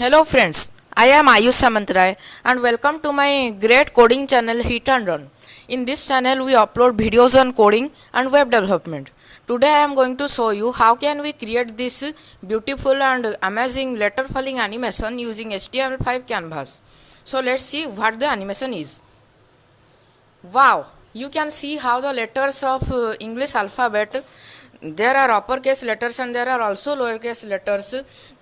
Hello friends, I am Ayush Samantray and welcome to my great coding channel Hit and Run. In this channel we upload videos on coding and web development. Today I am going to show you how can we create this beautiful and amazing letter falling animation using HTML5 canvas. So let's see what the animation is. Wow, you can see how the letters of English alphabet, there are uppercase letters and there are also lowercase letters.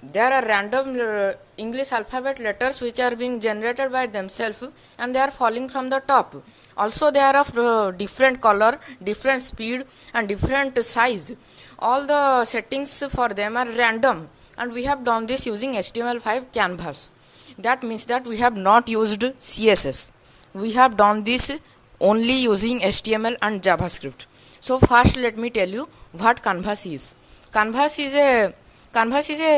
There are random English alphabet letters which are being generated by themselves and they are falling from the top. Also they are of different color, different speed and different size. All the settings for them are random and we have done this using HTML5 canvas. That means that we have not used CSS. We have done this only using HTML and JavaScript. So first let me tell you what canvas is. Canvas is a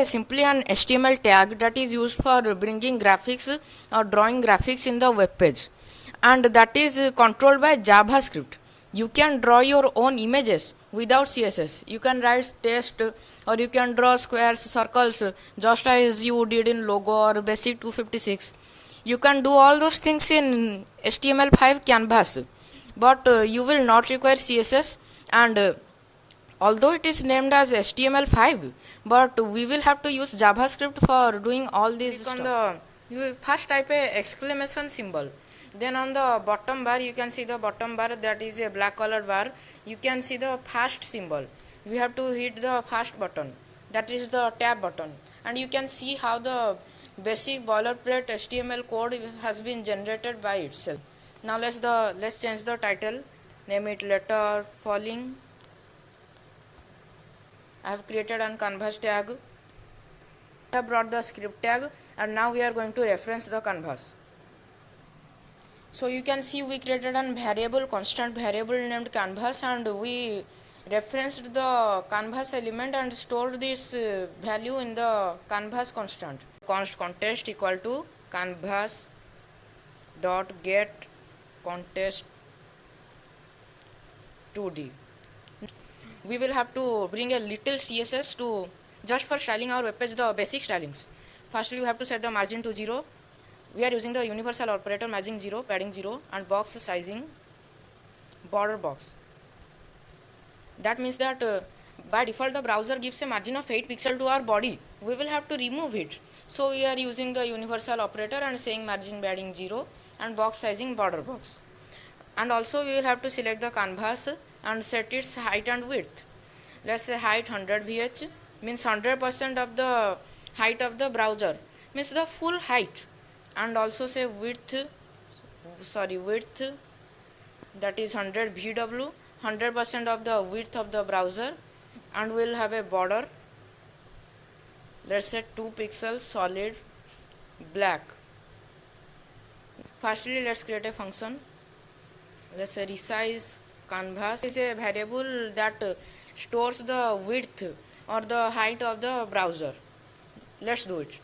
simply an HTML tag that is used for bringing graphics or drawing graphics in the web page, and that is controlled by JavaScript. You can draw your own images without CSS. You can write text or you can draw squares, circles just as you did in Logo or Basic 256. You can do all those things in HTML5 canvas, but you will not require CSS, and although it is named as HTML5, but we will have to use JavaScript for doing all these stuff. You first type a exclamation symbol, then on the bottom bar you can see the bottom bar, that is a black colored bar. You can see the fast symbol. We have to hit the fast button, that is the tab button, and you can see how the basic boilerplate HTML code has been generated by itself. Now let's change the title, name it letter falling. I have created an canvas tag. I have brought the script tag, and now we are going to reference the canvas. So you can see we created a variable, constant variable named canvas, and we referenced the canvas element and stored this value in the canvas constant. Context equal to canvas dot get context 2D. We will have to bring a little CSS to just for styling our web page, the basic stylings. Firstly, we have to set the margin to 0. We are using the universal operator, margin 0, padding 0, and box sizing border box. That means that by default the browser gives a margin of 8 pixel to our body. We will have to remove it. So we are using the universal operator and saying margin padding 0 and box sizing border box. And also we will have to select the canvas and set its height and width. Let's say height 100 VH means 100% of the height of the browser, means the full height. And also say width that is 100 VW, 100% of the width of the browser, and we'll have a border, let's say 2 pixels solid black. Firstly let's create a function. Let's say resize canvas is a variable that stores the width or the height of the browser. Let's do it.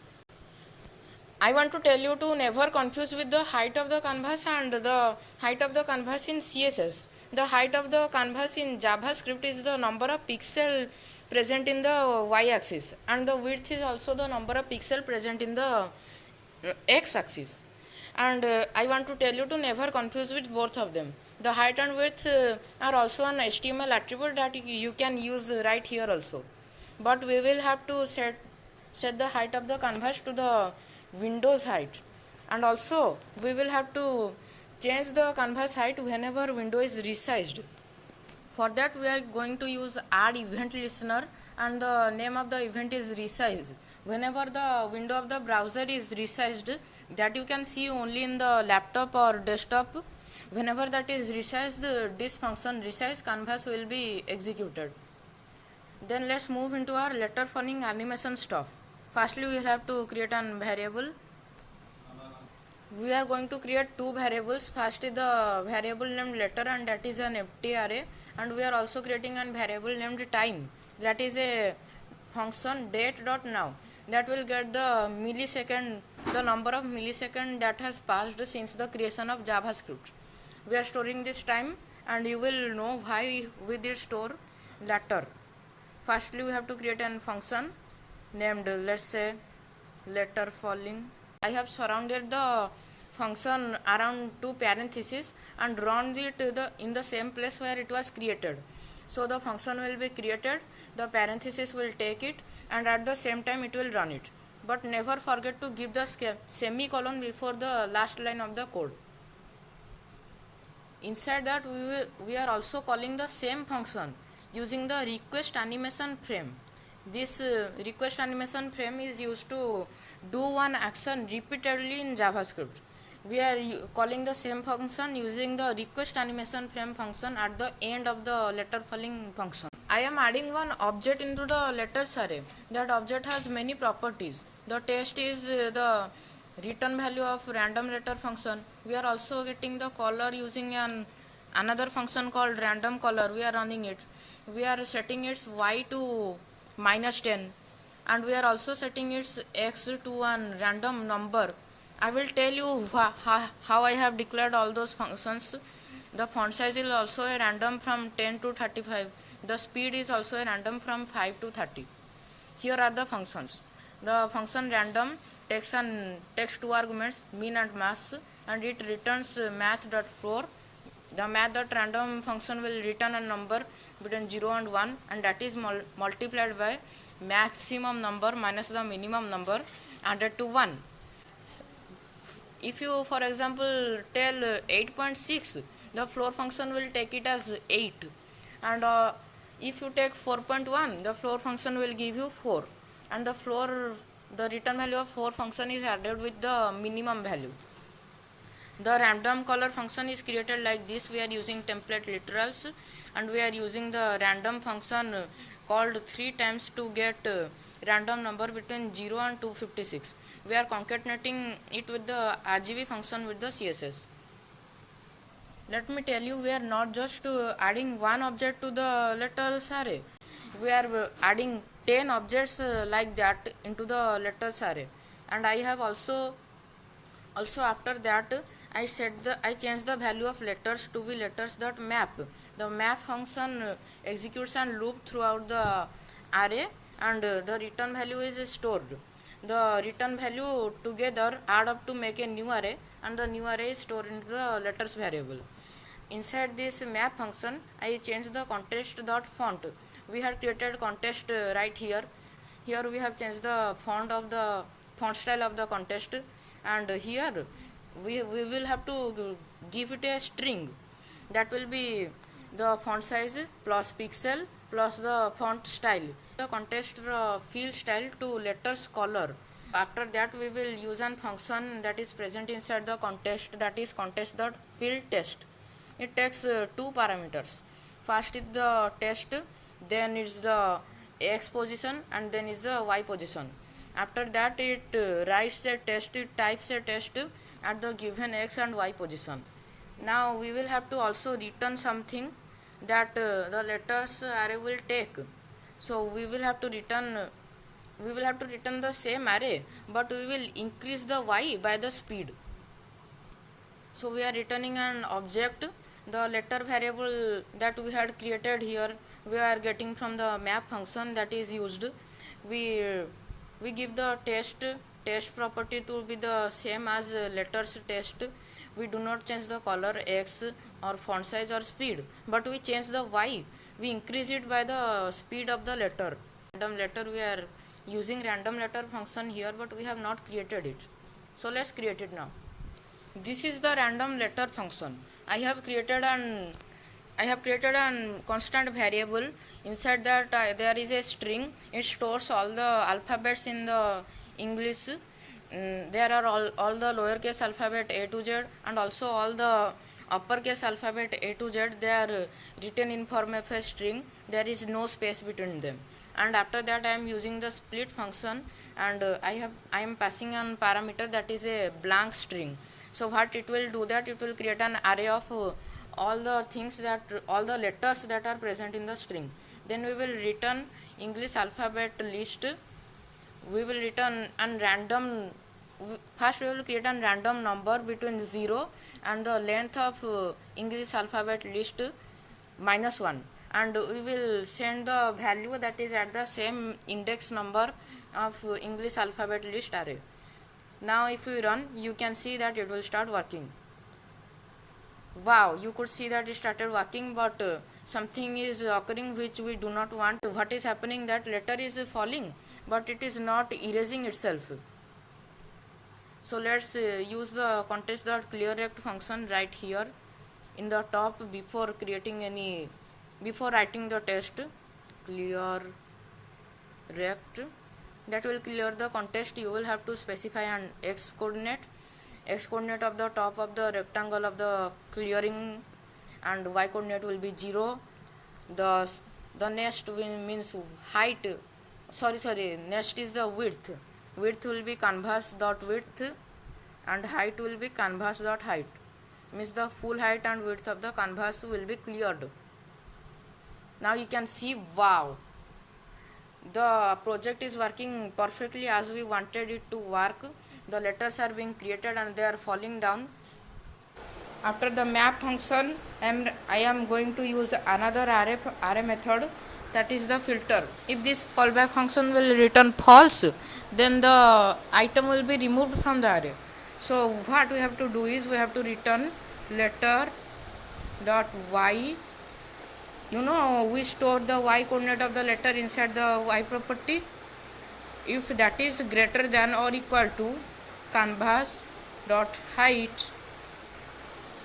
I want to tell you to never confuse with the height of the canvas and the height of the canvas in CSS. The height of the canvas in JavaScript is the number of pixels present in the y-axis, and the width is also the number of pixels present in the x-axis. And I want to tell you to never confuse with both of them. The height and width are also an HTML attribute that you can use right here also. But we will have to set the height of the canvas to the Windows height, and also we will have to change the canvas height whenever window is resized. For that we are going to use add event listener, and the name of the event is resize. Whenever the window of the browser is resized, that you can see only in the laptop or desktop, whenever that is resized, this function resize canvas will be executed. Then let's move into our letter falling animation stuff. Firstly we will have to create an variable. We are going to create two variables. First is the variable named letter, and that is an empty array, and we are also creating an variable named time, that is a function date.now that will get the millisecond, the number of millisecond that has passed since the creation of JavaScript. We are storing this time, and you will know why we did store later. Firstly we have to create a function named, let's say, letter falling. I have surrounded the function around two parentheses and drawn it in the same place where it was created. So the function will be created, the parenthesis will take it, and at the same time it will run it. But never forget to give the semicolon before the last line of the code. Inside that we are also calling the same function using the request animation frame. This request animation frame is used to do one action repeatedly in JavaScript. We are calling the same function using the request animation frame function at the end of the letter falling function. I am adding one object into the letters array. That object has many properties. The test is the return value of random letter function. We are also getting the color using another function called random color. We are running it. We are setting its y to -10, and we are also setting its x to one random number. I will tell you how I have declared all those functions. The font size is also a random from 10 to 35. The speed is also a random from 5 to 30. Here are the functions. The function random takes two arguments, min and mass, and it returns math.floor. The math.random function will return a number between 0 and 1, and that is multiplied by maximum number minus the minimum number added to 1. If you, for example, tell 8.6, the floor function will take it as 8, and if you take 4.1, the floor function will give you 4, and the return value of 4 function is added with the minimum value. The random color function is created like this. We are using template literals, and we are using the random function called 3 times to get random number between 0 and 256. We are concatenating it with the RGB function with the CSS. Let me tell you, we are not just adding one object to the letters array. We are adding 10 objects like that into the letters array. And I have also after that I change the value of letters to be letters.map. The map function executes and loop throughout the array, and the return value is stored. The return value together add up to make a new array, and the new array is stored into the letters variable. Inside this map function, I change the context.font. We have created context right here. Here we have changed the font style of the context, and here we will have to give it a string. That will be the font size plus pixel plus the font style. The context field style to letters color. After that we will use an function that is present inside the context, that is context.fieldTest. It takes two parameters. First is the test, then is the x position, and then is the y position. After that it writes a test, it types a test at the given x and y position. Now we will have to also return something that the letters array will take. So we will have to return the same array, but we will increase the y by the speed. So we are returning an object. The letter variable that we had created here, we are getting from the map function that is used. We give the test property to be the same as letters test. We do not change the color, x, or font size or speed, but we change the y. We increase it by the speed of the letter. Random letter, we are using random letter function here, but we have not created it. So let's create it now. This is the random letter function. I have created an constant variable. Inside that there is a string. It stores all the alphabets in the English. There are all the lowercase alphabet A to Z, and also all the uppercase alphabet A to Z. They are written in form of a string. There is no space between them. And after that I am using the split function, and I am passing an parameter that is a blank string. So what it will do, that it will create an array of all the letters that are present in the string. Then we will return English alphabet list. We will return first we will create a random number between 0 and the length of English alphabet list -1, and we will send the value that is at the same index number of English alphabet list array. Now if we run, you can see that it will start working. Wow, you could see that it started working, but something is occurring which we do not want. What is happening, that letter is falling, but it is not erasing itself. So let's use the contest.clearRect function right here in the top before writing the test. Clear rect, that will clear the context. You will have to specify an x coordinate of the top of the rectangle of the clearing, and y coordinate will be 0. The next means height, next is the width will be canvas dot width, and height will be canvas dot height, means the full height and width of the canvas will be cleared. Now you can see, wow, the project is working perfectly as we wanted it to work. The letters are being created and they are falling down. After the map function, I am going to use another array method, that is the filter. If this callback function will return false, then the item will be removed from the array. So what we have to do is we have to return letter dot y. We store the y coordinate of the letter inside the y property. If that is greater than or equal to canvas dot height,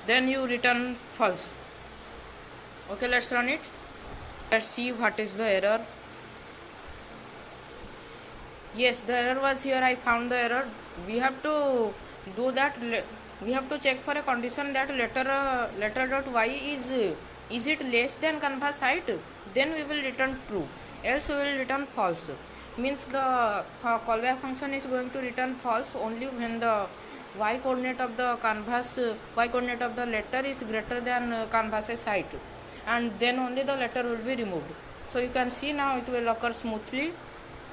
then you return false. Okay, let's run it. Let's see what is the error. Yes, the error was here. I found the error. We have to do that. We have to check for a condition that letter dot y is it less than canvas height, then we will return true, else we will return false. Means the callback function is going to return false only when the y coordinate of the letter is greater than canvas's height, and then only the letter will be removed. So you can see now it will occur smoothly.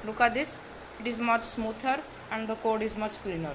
Look at this, it is much smoother and the code is much cleaner.